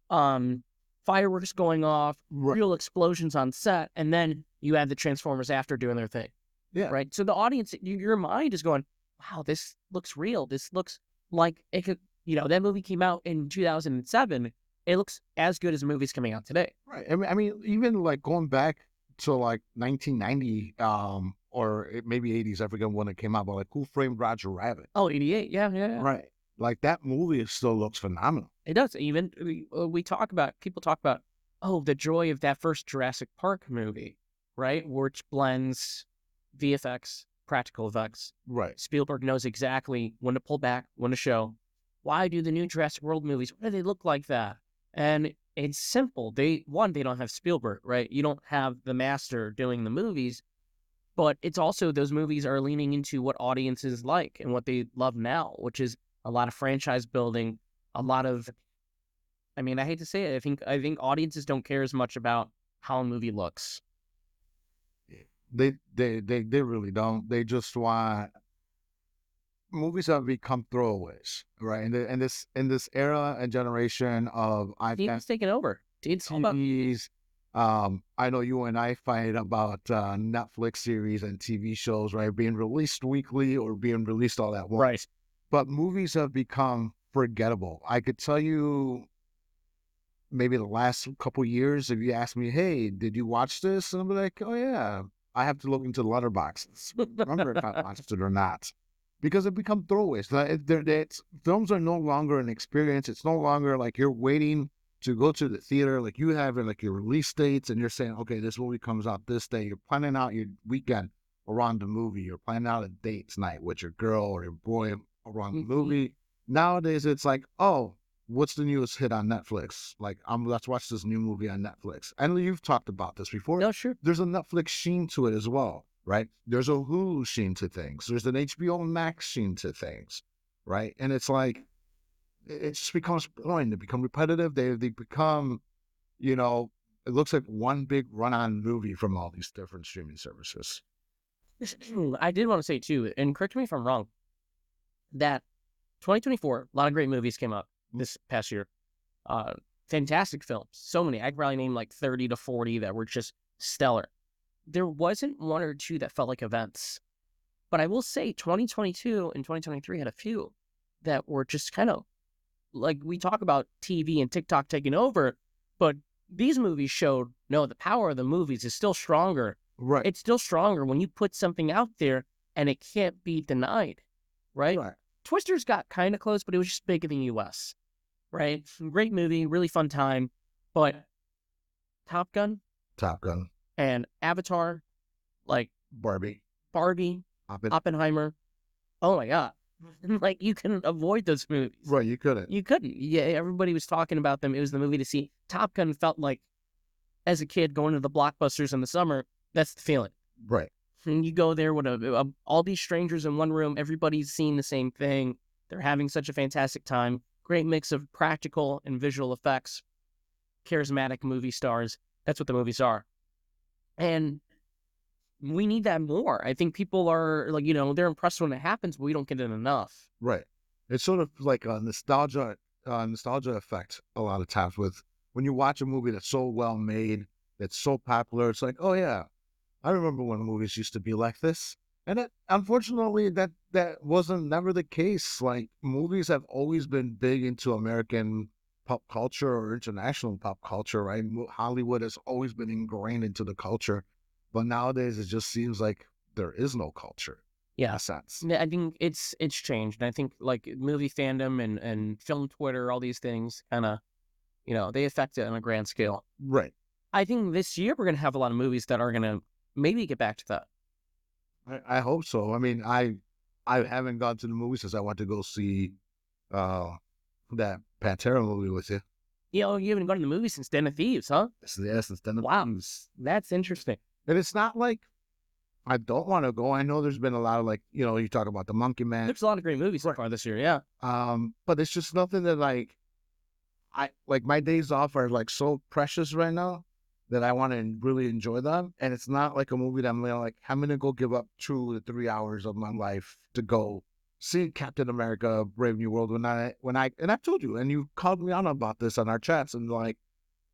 fireworks going off, real explosions on set, and then you add the Transformers after doing their thing. Yeah. Right? So the audience, your mind is going, wow, this looks real. This looks like it could, that movie came out in 2007. It looks as good as the movies coming out today. Right. I mean, even like going back to like 1990, or maybe 80s, I forget when it came out, but like Who Framed Roger Rabbit? Oh, 88. Yeah. Right. Like that movie still looks phenomenal. It does. Even people talk about, the joy of that first Jurassic Park movie, right? Which blends VFX, practical effects. Right. Spielberg knows exactly when to pull back, when to show. Why do the new Jurassic World movies? Why do they look like that? And it's simple. They don't have Spielberg, right? You don't have the master doing the movies, but it's also those movies are leaning into what audiences like and what they love now, which is a lot of franchise building, a lot of. I mean, I hate to say it. I think audiences don't care as much about how a movie looks. They really don't. They just want movies have become throwaways, right? In this era and generation of TV's taking over. It's all about TVs. I know you and I fight about Netflix series and TV shows, right, being released weekly or being released all at once. right. But movies have become forgettable. I could tell you maybe the last couple years, if you ask me, hey, did you watch this? And I'll be like, oh yeah, I have to look into the letterboxes. Remember if I watched it or not. Because it become throwaways. Films are no longer an experience. It's no longer like you're waiting to go to the theater. Like you have like your release dates and you're saying, okay, this movie comes out this day. You're planning out your weekend around the movie. You're planning out a date night with your girl or your boy around the movie. Nowadays, it's like, oh, what's the newest hit on Netflix? Like, let's watch this new movie on Netflix. And you've talked about this before. No, sure. There's a Netflix sheen to it as well, right? There's a Hulu sheen to things. There's an HBO Max sheen to things, right? And it's like, it just becomes boring. They become repetitive. They become, it looks like one big run-on movie from all these different streaming services. I did want to say, too, and correct me if I'm wrong, that 2024, a lot of great movies came out this past year. Fantastic films. So many. I could probably name like 30 to 40 that were just stellar. There wasn't one or two that felt like events. But I will say 2022 and 2023 had a few that were just kind of like we talk about TV and TikTok taking over, but these movies showed, no, the power of the movies is still stronger. Right. It's still stronger when you put something out there and it can't be denied, right? Twisters got kind of close, but it was just big in the U.S., right? Great movie, really fun time, but Top Gun and Avatar, like Barbie, Oppenheimer, oh my God. Like, you couldn't avoid those movies. Right, you couldn't. Yeah, everybody was talking about them. It was the movie to see. Top Gun felt like, as a kid, going to the blockbusters in the summer, that's the feeling. Right. And you go there with all these strangers in one room. Everybody's seeing the same thing. They're having such a fantastic time. Great mix of practical and visual effects. Charismatic movie stars. That's what the movies are. And we need that more. I think people are like, they're impressed when it happens, but we don't get it enough. Right. It's sort of like a nostalgia effect a lot of times with when you watch a movie that's so well made, that's so popular. It's like, oh yeah, I remember when movies used to be like this. And unfortunately, that wasn't never the case. Like, movies have always been big into American pop culture or international pop culture, right? Hollywood has always been ingrained into the culture. But nowadays, it just seems like there is no culture. Yeah. In a sense. I think it's changed. And I think like movie fandom and film Twitter, all these things kind of, they affect it on a grand scale. Right. I think this year we're going to have a lot of movies that are going to maybe get back to that. I hope so. I mean, I haven't gone to the movies since I went to go see that Pantera movie with you. You haven't gone to the movies since Den of Thieves, huh? Yes, since Den of Thieves. That's interesting. And it's not like I don't want to go. I know there's been a lot of you talk about the Monkey Man. There's a lot of great movies so far this year, yeah. But it's just nothing that I my days off are like so precious right now that I want to really enjoy them. And it's not like a movie that I'm going to go give up 2 to 3 hours of my life to go see Captain America: Brave New World and I told you, and you called me on about this on our chats, and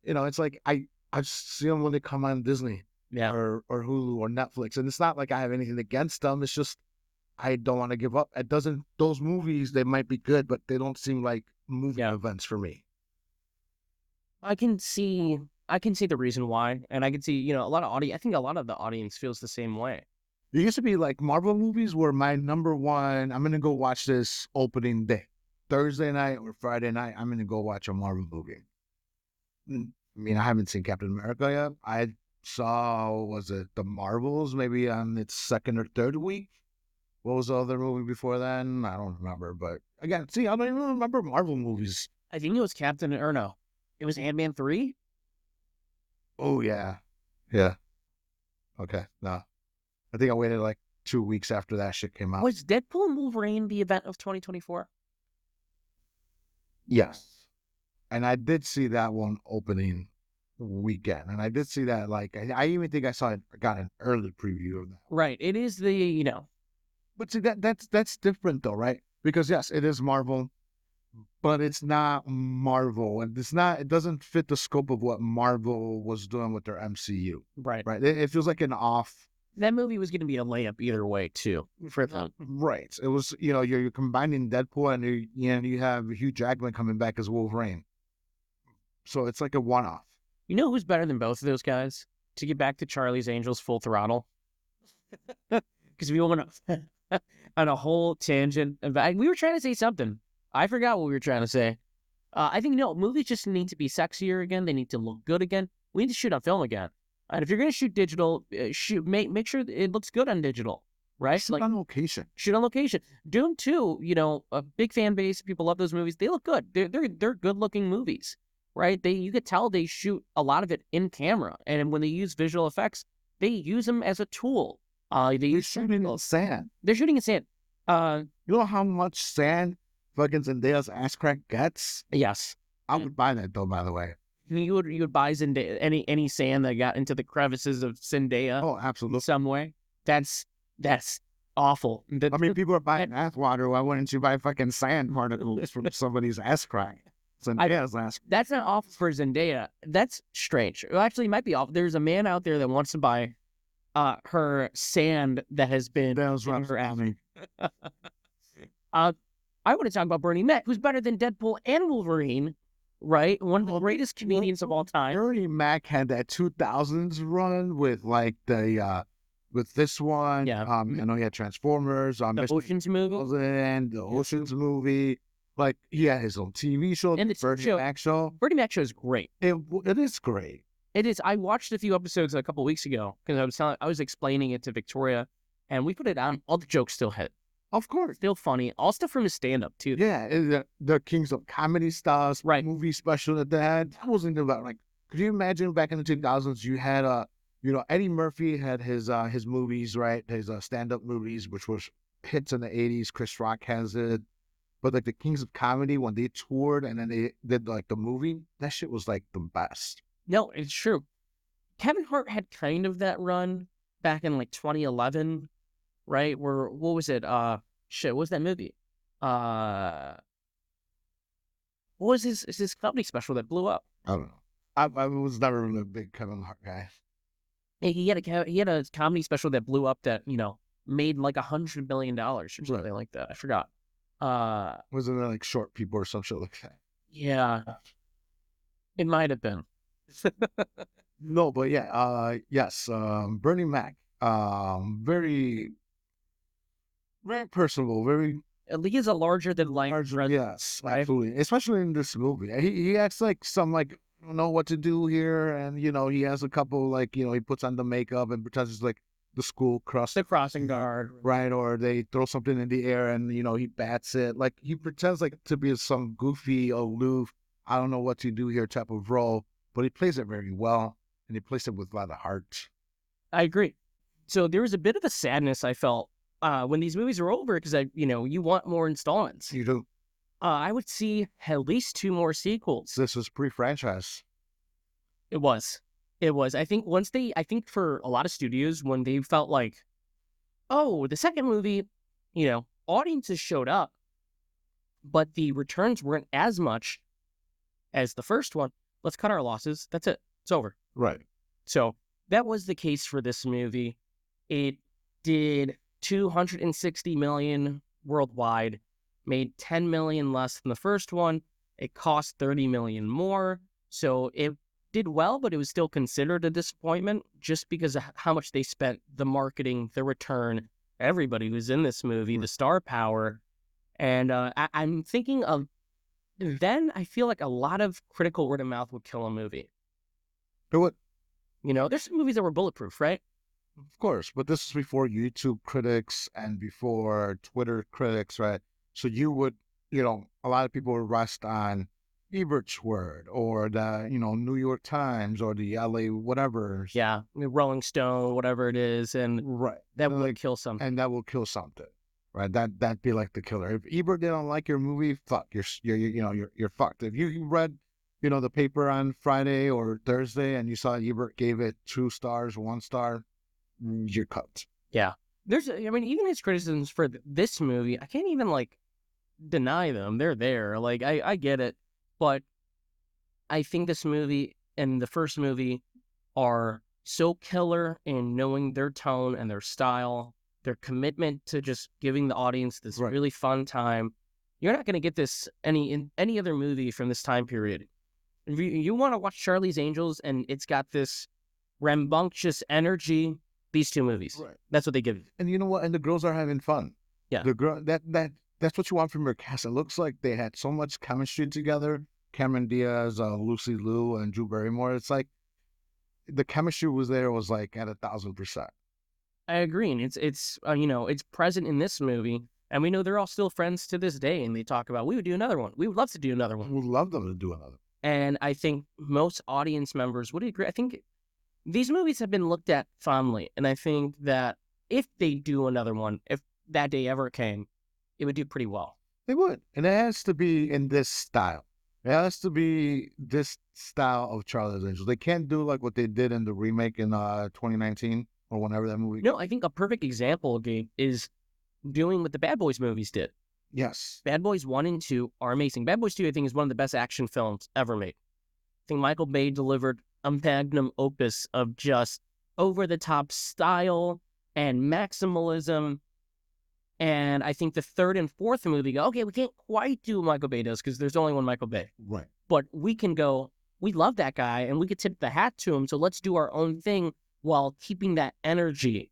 it's like I see them when they come on Disney. Yeah. Or Hulu or Netflix. And it's not like I have anything against them. It's just I don't want to give up. Those movies, they might be good, but they don't seem like movie events for me. I can see the reason why. And I can see, a lot of I think a lot of the audience feels the same way. It used to be like Marvel movies were my number one. I'm going to go watch this opening day. Thursday night or Friday night, I'm going to go watch a Marvel movie. I mean, I haven't seen Captain America yet. I saw, was it The Marvels, maybe on its second or third week? What was the other movie before then? I don't remember. But again, I don't even remember Marvel movies. I think it was It was Ant-Man 3? Oh, yeah. Yeah. Okay. No. I think I waited like 2 weeks after that shit came out. Was Deadpool and Wolverine the event of 2024? Yes. And I did see that one opening weekend. And I did see that, like, I even think I got an early preview of that. Right. It is the, But see, that's different though, right? Because yes, it is Marvel, but it's not Marvel. And it doesn't fit the scope of what Marvel was doing with their MCU, right. right? It feels like an off. That movie was going to be a layup either way, too, for them. Right. It was, you're combining Deadpool and you have Hugh Jackman coming back as Wolverine. So it's like a one-off. You know who's better than both of those guys? To get back to Charlie's Angels Full Throttle. Because we went on a whole tangent. We were trying to say something. I forgot what we were trying to say. I think, movies just need to be sexier again. They need to look good again. We need to shoot on film again. And if you're going to shoot digital, make sure it looks good on digital, right? Shoot on location. Shoot on location. Doom 2, a big fan base. People love those movies. They look good. They're good-looking movies, right? You could tell they shoot a lot of it in camera. And when they use visual effects, they use them as a tool. They're shooting in sand. They're shooting in sand. You know how much sand fucking Zendaya's ass crack gets? Yes. I would buy that though, by the way. You would buy Zendaya, any sand that got into the crevices of Zendaya. Oh, absolutely. Some way. That's awful. I mean, people are buying ass water. Why wouldn't you buy fucking sand particles from somebody's ass crack? Zendaya's ass. That's not awful for Zendaya. That's strange. Well, actually, it might be awful. There's a man out there that wants to buy her sand that has been in her ass. I want to talk about Bernie Mac, who's better than Deadpool and Wolverine, right? One of the greatest comedians of all time. Bernie Mac had that 2000s run with like with this one. Yeah. I know he had Transformers, The Ocean's movie. and the Ocean's movie. Like he had his own TV show, And the Bernie Mac show. Bernie Mac show is great. It is great. It is. I watched a few episodes a couple weeks ago because I was explaining it to Victoria, and we put it on. All the jokes still hit. Of course. Still funny. All stuff from his stand-up, too. Yeah, the Kings of Comedy stars, right? Movie special that they had. That wasn't about like. Could you imagine back in the 2000s? You had Eddie Murphy had his movies, right? His stand-up movies, which was hits in the 80s. Chris Rock has it, but like the Kings of Comedy when they toured and then they did like the movie, that shit was like the best. No, it's true. Kevin Hart had kind of that run back in like 2011. Right? What was it? What was that movie? What was his comedy special that blew up? I don't know. I was never really a big Kevin Hart guy. He had a comedy special that blew up that, made like $100 million or something like that. I forgot. Wasn't it like Short People or some shit like that? Yeah. It might have been. No, but yeah, yes, Bernie Mac, very personable, very. He is a larger than life. Yes, absolutely. Especially in this movie, he acts like some like I don't know what to do here, and he has a couple like he puts on the makeup and pretends it's like the school the crossing guard, right? Or they throw something in the air and he bats it. Like he pretends like to be some goofy, aloof, I don't know what to do here type of role, but he plays it very well, and he plays it with a lot of heart. I agree. So there was a bit of a sadness I felt when these movies are over because you want more installments. You do. I would see at least 2 more sequels. This was pre-franchise. It was. I think for a lot of studios, when they felt like, oh, the second movie, audiences showed up, but the returns weren't as much as the first one. Let's cut our losses. That's it. It's over. Right. So that was the case for this movie. It did $260 million worldwide, made $10 million less than the first one. It cost $30 million more. So it did well, but it was still considered a disappointment just because of how much they spent, the marketing, the return, everybody who's in this movie, the star power. And I'm thinking of, then I feel like a lot of critical word of mouth would kill a movie. It would. There's some movies that were bulletproof, right? Of course, but this is before YouTube critics and before Twitter critics, right? So you would, a lot of people would rest on, Ebert's Word or the, New York Times or the LA whatever. Yeah, Rolling Stone, whatever it is, and Right. that would kill something. And that will kill something. Right. That'd be like the killer. If Ebert didn't like your movie, fuck, you're fucked. If you read, the paper on Friday or Thursday and you saw Ebert gave it 2 stars, 1 star, you're cut. Yeah. Even his criticisms for this movie, I can't even deny them. They're there. I get it. But I think this movie and the first movie are so killer in knowing their tone and their style, their commitment to just giving the audience this really fun time. You're not going to get this in any other movie from this time period. If you want to watch Charlie's Angels and it's got this rambunctious energy, these 2 movies. Right. That's what they give you. And you know what? And the girls are having fun. Yeah. The girl that's what you want from your cast. It looks like they had so much chemistry together. Cameron Diaz, Lucy Liu, and Drew Barrymore. It's like the chemistry was there. Was like at 1,000%. I agree, and it's present in this movie, and we know they're all still friends to this day. And they talk about we would do another one. We would love to do another one. We'd love them to do another. And I think most audience members would agree. I think these movies have been looked at fondly, and I think that if they do another one, if that day ever came, it would do pretty well. They would, and it has to be in this style. It has to be this style of Charlie's Angels. They can't do like what they did in the remake in 2019 or whenever that movie. No, I think a perfect example, Gabe, is doing what the Bad Boys movies did. Yes. Bad Boys 1 and 2 are amazing. Bad Boys 2, I think, is one of the best action films ever made. I think Michael Bay delivered a magnum opus of just over-the-top style and maximalism. And I think the third and fourth movie go, okay, we can't quite do what Michael Bay does because there's only one Michael Bay. Right. But we can go, we love that guy and we could tip the hat to him. So let's do our own thing while keeping that energy.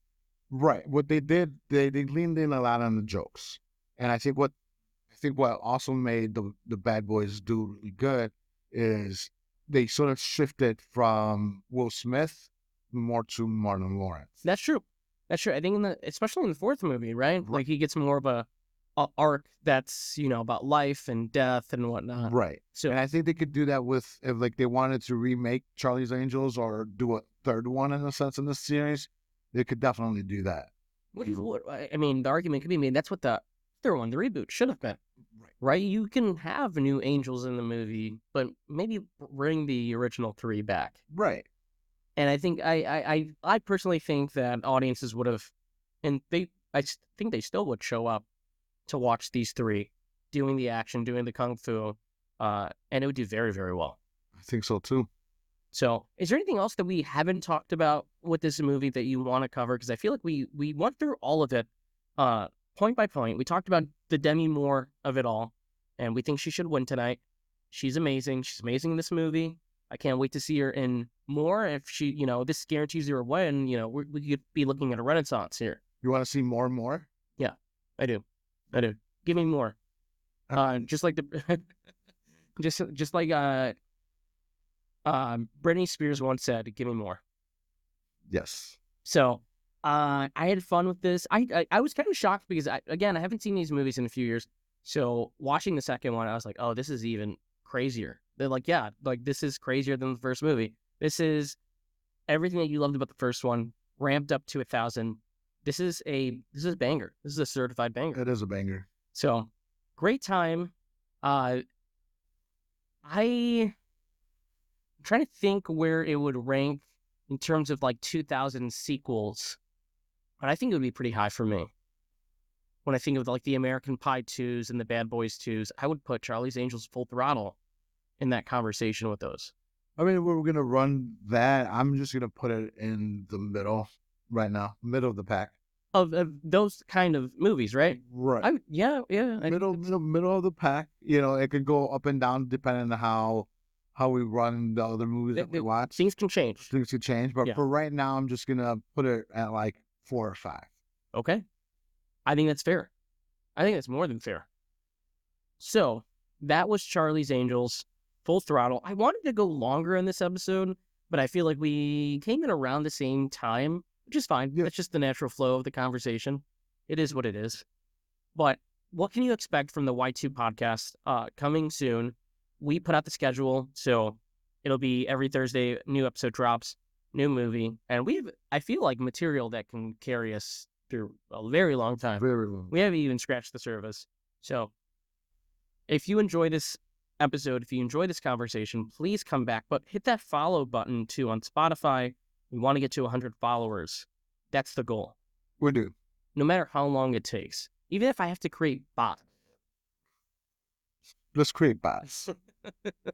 Right. What they did, they leaned in a lot on the jokes. And I think what also made the Bad Boys do really good is they sort of shifted from Will Smith more to Martin Lawrence. That's true. That's true. I think especially in the fourth movie, right? Like he gets more of a arc that's, about life and death and whatnot. Right. So, and I think they could do that if they wanted to remake Charlie's Angels or do a third one in a sense in this series, they could definitely do that. The argument could be made. That's what the third one, the reboot, should have been. Right? You can have new angels in the movie, but maybe bring the original 3 back. Right. And I think I personally think that audiences would have, and I think they still would show up to watch these 3 doing the action, doing the kung fu, and it would do very, very well. I think so too. So, is there anything else that we haven't talked about with this movie that you want to cover? Because I feel like we went through all of it, point by point. We talked about the Demi Moore of it all, and we think she should win tonight. She's amazing. She's amazing in this movie. I can't wait to see her in more. If she, this guarantees her a win, we could be looking at a renaissance here. You want to see more and more? Yeah, I do. Give me more. Just like just like Britney Spears once said, "Give me more." Yes. So, I had fun with this. I was kind of shocked because I haven't seen these movies in a few years. So watching the second one, I was like, oh, this is even crazier. They're like, yeah, like this is crazier than the first movie. This is everything that you loved about the first one ramped up to 1,000. This is a banger. This is a certified banger. It is a banger. So great time. I'm trying to think where it would rank in terms of 2000 sequels, but I think it would be pretty high for me. When I think of the American Pie 2s and the Bad Boys 2s, I would put Charlie's Angels Full Throttle in that conversation with those. I mean, we're going to run that. I'm just going to put it in the middle right now, middle of the pack. Of those kind of movies, right? Right. Yeah. Middle of the pack. It could go up and down depending on how we run the other movies that we watch. Things can change. But for right now, I'm just going to put it at 4 or 5. Okay. I think that's fair. I think that's more than fair. So that was Charlie's Angels Full Throttle. I wanted to go longer in this episode, but I feel like we came in around the same time, which is fine. Yeah. That's just the natural flow of the conversation. It is what it is. But what can you expect from the Y2 podcast coming soon? we put out the schedule, so it'll be every Thursday, new episode drops, new movie, and I feel like material that can carry us through a very long time. Very long. We haven't even scratched the surface. So if you enjoy this episode, if you enjoy this conversation, please come back, but hit that follow button too on Spotify. We want to get to 100 followers. That's the goal. We do. No matter how long it takes, even if I have to create bots. Let's create bots.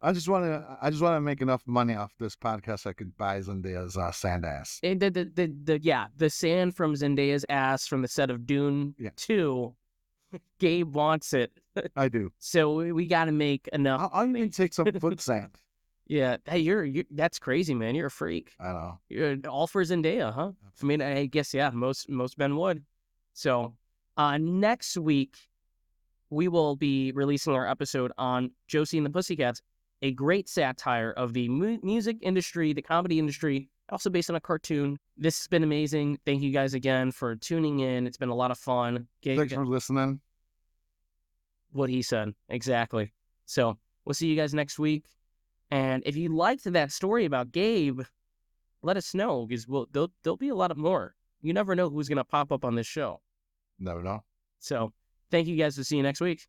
I just want to make enough money off this podcast I could buy Zendaya's sand ass. The sand from Zendaya's ass from the set of Dune 2. Gabe wants it. I do. So we got to make enough. I'll even take some foot sand. Yeah, hey, you're that's crazy, man. You're a freak. I know. You're all for Zendaya, huh? I mean, I guess most men would. So, next week we will be releasing our episode on Josie and the Pussycats, a great satire of the music industry, the comedy industry, also based on a cartoon. This has been amazing. Thank you guys again for tuning in. It's been a lot of fun. Gabe, Thanks for listening. What he said, exactly. So we'll see you guys next week. And if you liked that story about Gabe, let us know, because there'll be a lot of more. You never know who's going to pop up on this show. Never know. So thank you guys. We'll see you next week.